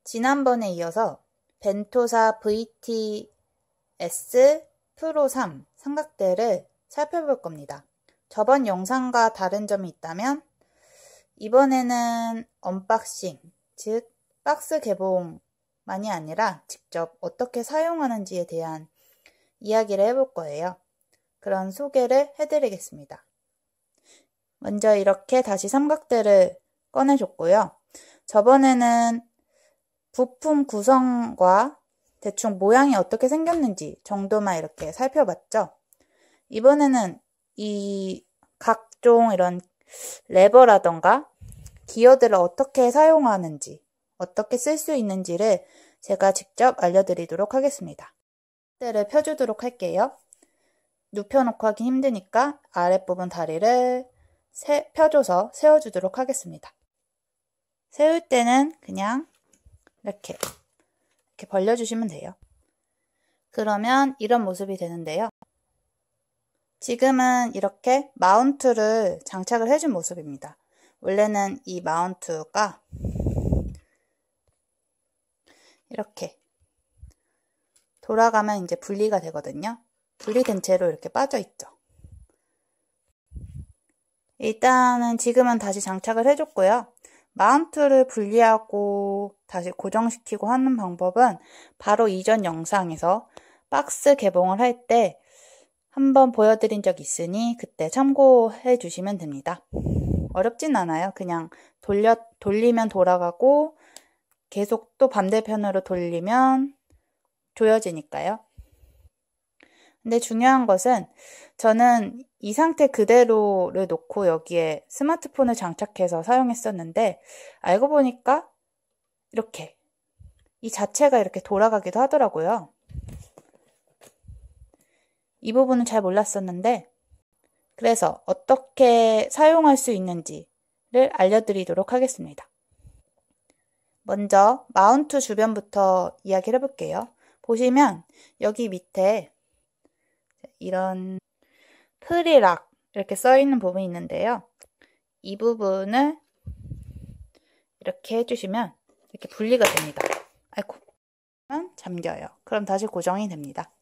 지난번에 이어서 벤토사 VTS 프로 3 삼각대를 살펴볼 겁니다. 저번 영상과 다른 점이 있다면 이번에는 언박싱, 즉 박스 개봉만이 아니라 직접 어떻게 사용하는지에 대한 이야기를 해볼 거예요. 그런 소개를 해드리겠습니다. 먼저 이렇게 다시 삼각대를 꺼내줬고요. 저번에는 부품 구성과 대충 모양이 어떻게 생겼는지 정도만 이렇게 살펴봤죠. 이번에는 이 각종 이런 레버라던가 기어들을 어떻게 사용하는지, 어떻게 쓸 수 있는지를 제가 직접 알려드리도록 하겠습니다. 를 펴주도록 할게요. 눕혀놓고 하기 힘드니까 아랫부분 다리를 펴줘서 세워주도록 하겠습니다. 세울 때는 그냥 이렇게 벌려주시면 돼요. 그러면 이런 모습이 되는데요. 지금은 이렇게 마운트를 장착을 해준 모습입니다. 원래는 이 마운트가 이렇게 돌아가면 이제 분리가 되거든요. 분리된 채로 이렇게 빠져 있죠. 일단은 지금은 다시 장착을 해줬고요. 마운트를 분리하고 다시 고정시키고 하는 방법은 바로 이전 영상에서 박스 개봉을 할 때 한번 보여드린 적 있으니 그때 참고해 주시면 됩니다. 어렵진 않아요. 그냥 돌리면 돌아가고 계속 또 반대편으로 돌리면 조여지니까요. 근데 중요한 것은 저는 이 상태 그대로를 놓고 여기에 스마트폰을 장착해서 사용했었는데 알고 보니까 이렇게 이 자체가 이렇게 돌아가기도 하더라고요. 이 부분은 잘 몰랐었는데 그래서 어떻게 사용할 수 있는지를 알려드리도록 하겠습니다. 먼저 마운트 주변부터 이야기를 해볼게요. 보시면 여기 밑에 이런 프리락 이렇게 써있는 부분이 있는데요. 이 부분을 이렇게 해주시면 이렇게 분리가 됩니다. 아이고, 잠겨요. 그럼 다시 고정이 됩니다.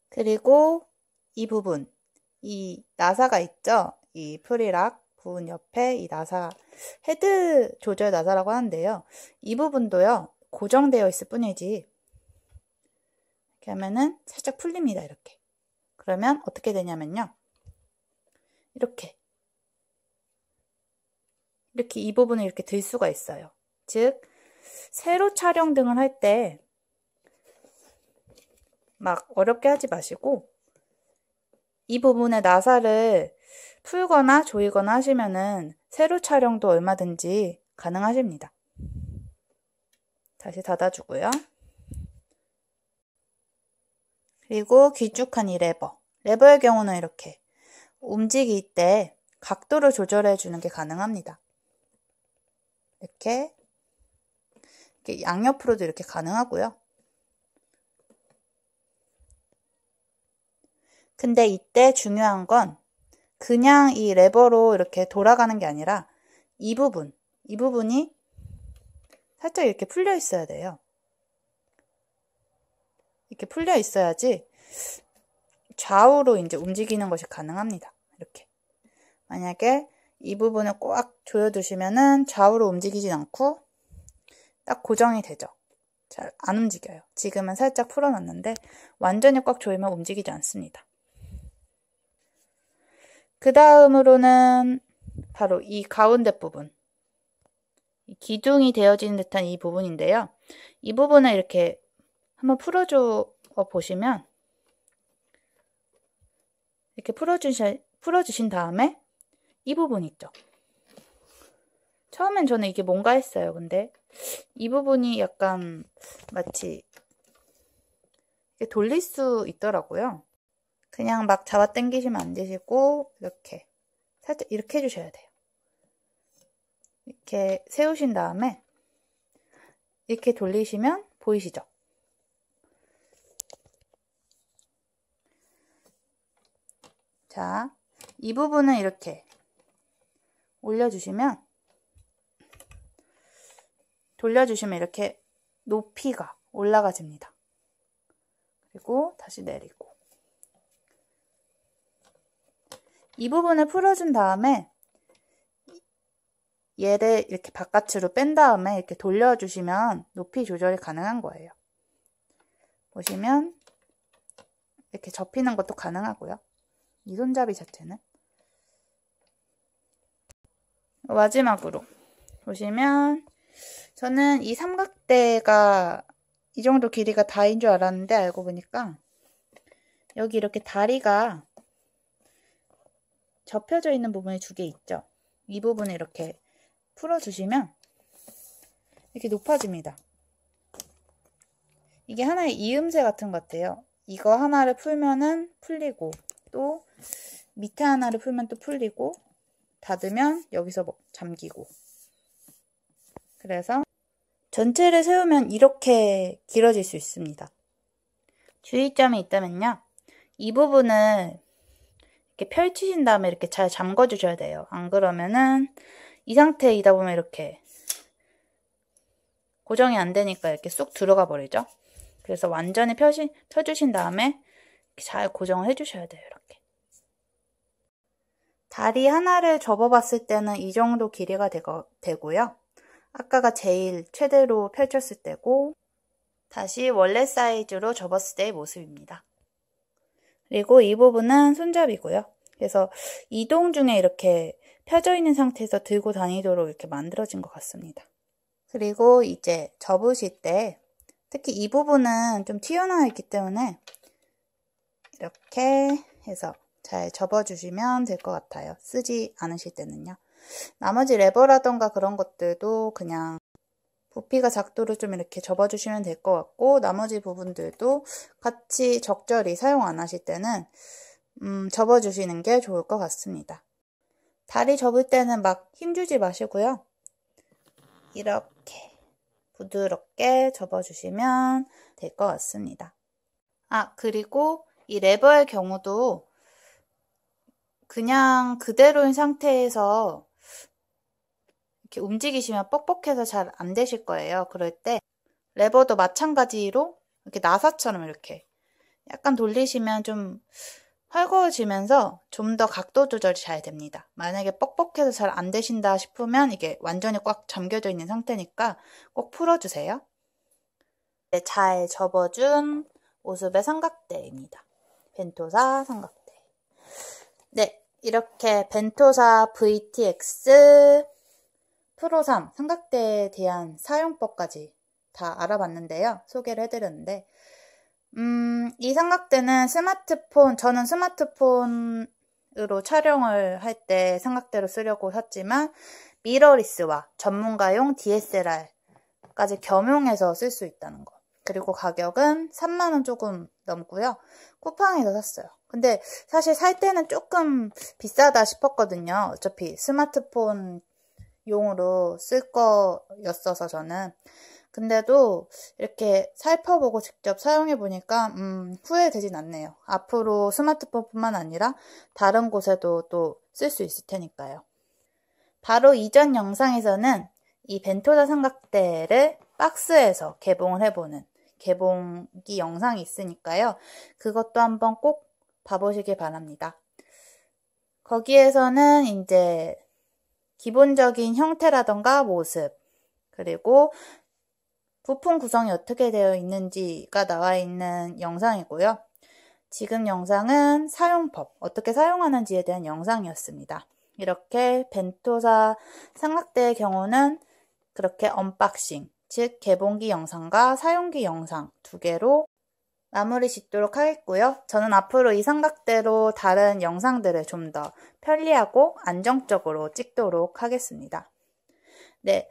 그리고 이 부분, 이 나사가 있죠? 이 프리락 부분 옆에 이 나사, 헤드 조절 나사라고 하는데요. 이 부분도요, 고정되어 있을 뿐이지. 이렇게 하면은 살짝 풀립니다, 이렇게. 그러면 어떻게 되냐면요. 이렇게 이 부분을 이렇게 들 수가 있어요. 즉, 세로 촬영 등을 할 때 막 어렵게 하지 마시고 이 부분의 나사를 풀거나 조이거나 하시면은 세로 촬영도 얼마든지 가능하십니다. 다시 닫아주고요. 그리고 길쭉한 이 레버의 경우는 이렇게 움직일 때 각도를 조절해 주는 게 가능합니다. 이렇게 양옆으로도 이렇게 가능하고요. 근데 이때 중요한 건 그냥 이 레버로 이렇게 돌아가는 게 아니라 이 부분이 살짝 이렇게 풀려 있어야 돼요. 이렇게 풀려 있어야지 좌우로 이제 움직이는 것이 가능합니다. 이렇게. 만약에 이 부분을 꽉 조여두시면은 좌우로 움직이진 않고 딱 고정이 되죠. 잘 안 움직여요. 지금은 살짝 풀어놨는데 완전히 꽉 조이면 움직이지 않습니다. 그 다음으로는 바로 이 가운데 부분. 기둥이 되어지는 듯한 이 부분인데요. 이 부분을 이렇게 한번 풀어줘 보시면 이렇게 풀어주신 다음에 이 부분 있죠. 처음엔 저는 이게 뭔가 했어요. 근데 이 부분이 약간 마치 이렇게 돌릴 수 있더라고요. 그냥 막 잡아당기시면 안 되시고 이렇게 살짝 이렇게 해주셔야 돼요. 이렇게 세우신 다음에 이렇게 돌리시면 보이시죠? 자, 이 부분은 이렇게 올려주시면 돌려주시면 이렇게 높이가 올라가집니다. 그리고 다시 내리고. 이 부분을 풀어준 다음에 얘를 이렇게 바깥으로 뺀 다음에 이렇게 돌려주시면 높이 조절이 가능한 거예요. 보시면 이렇게 접히는 것도 가능하고요. 이 손잡이 자체는. 마지막으로 보시면 저는 이 삼각대가 이 정도 길이가 다인 줄 알았는데 알고 보니까 여기 이렇게 다리가 접혀져 있는 부분이 2개 있죠. 이 부분을 이렇게 풀어주시면 이렇게 높아집니다. 이게 하나의 이음새 같은 것 같아요. 이거 하나를 풀면은 풀리고 또 밑에 하나를 풀면 또 풀리고 닫으면 여기서 잠기고. 그래서 전체를 세우면 이렇게 길어질 수 있습니다. 주의점이 있다면요. 이 부분을 이렇게 펼치신 다음에 이렇게 잘 잠궈 주셔야 돼요. 안 그러면은 이 상태이다 보면 이렇게 고정이 안 되니까 이렇게 쑥 들어가 버리죠. 그래서 완전히 펴주신 다음에 잘 고정을 해주셔야 돼요. 이렇게. 다리 하나를 접어봤을 때는 이 정도 길이가 되고요. 아까가 제일 최대로 펼쳤을 때고 다시 원래 사이즈로 접었을 때의 모습입니다. 그리고 이 부분은 손잡이고요. 그래서 이동 중에 이렇게 펴져 있는 상태에서 들고 다니도록 이렇게 만들어진 것 같습니다. 그리고 이제 접으실 때 특히 이 부분은 좀 튀어나와 있기 때문에 이렇게 해서 잘 접어주시면 될 것 같아요. 쓰지 않으실 때는요. 나머지 레버라던가 그런 것들도 그냥 부피가 작도로 좀 이렇게 접어주시면 될 것 같고 나머지 부분들도 같이 적절히 사용 안 하실 때는 접어주시는 게 좋을 것 같습니다. 다리 접을 때는 막 힘주지 마시고요. 이렇게 부드럽게 접어주시면 될 것 같습니다. 그리고 이 레버의 경우도 그냥 그대로인 상태에서 이렇게 움직이시면 뻑뻑해서 잘 안 되실 거예요. 그럴 때 레버도 마찬가지로 이렇게 나사처럼 이렇게 약간 돌리시면 좀 헐거워지면서 좀 더 각도 조절이 잘 됩니다. 만약에 뻑뻑해서 잘 안 되신다 싶으면 이게 완전히 꽉 잠겨져 있는 상태니까 꼭 풀어주세요. 네, 잘 접어준 모습의 삼각대입니다. 벤토사 삼각대. 네, 이렇게 벤토사 VTX 프로 3 삼각대에 대한 사용법까지 다 알아봤는데요. 소개를 해드렸는데 이 삼각대는 저는 스마트폰으로 촬영을 할 때 삼각대로 쓰려고 샀지만 미러리스와 전문가용 DSLR까지 겸용해서 쓸 수 있다는 거. 그리고 가격은 3만원 조금 넘고요. 쿠팡에서 샀어요. 근데 사실 살 때는 조금 비싸다 싶었거든요. 어차피 스마트폰 용으로 쓸 거였어서 저는. 근데도 이렇게 살펴보고 직접 사용해보니까 후회되진 않네요. 앞으로 스마트폰뿐만 아니라 다른 곳에도 또 쓸 수 있을 테니까요. 바로 이전 영상에서는 이 벤토사 삼각대를 박스에서 개봉을 해보는 개봉기 영상이 있으니까요. 그것도 한번 꼭 봐보시길 바랍니다. 거기에서는 이제 기본적인 형태라던가 모습, 그리고 부품 구성이 어떻게 되어 있는지가 나와 있는 영상이고요. 지금 영상은 사용법, 어떻게 사용하는지에 대한 영상이었습니다. 이렇게 벤토사 삼각대의 경우는 그렇게 언박싱, 즉 개봉기 영상과 사용기 영상 2개로 마무리 짓도록 하겠고요. 저는 앞으로 이 삼각대로 다른 영상들을 좀 더 편리하고 안정적으로 찍도록 하겠습니다. 네,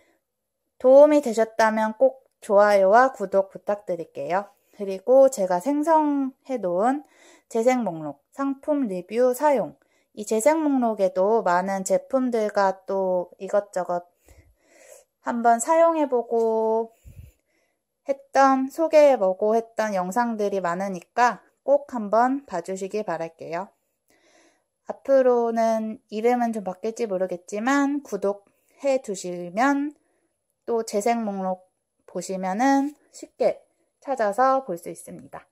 도움이 되셨다면 꼭 좋아요와 구독 부탁드릴게요. 그리고 제가 생성해 놓은 재생 목록, 상품 리뷰 사용, 이 재생 목록에도 많은 제품들과 또 이것저것 한번 사용해보고 소개해보고 했던 영상들이 많으니까 꼭 한번 봐주시길 바랄게요. 앞으로는 이름은 좀 바뀔지 모르겠지만 구독해 두시면 또 재생 목록 보시면은 쉽게 찾아서 볼 수 있습니다.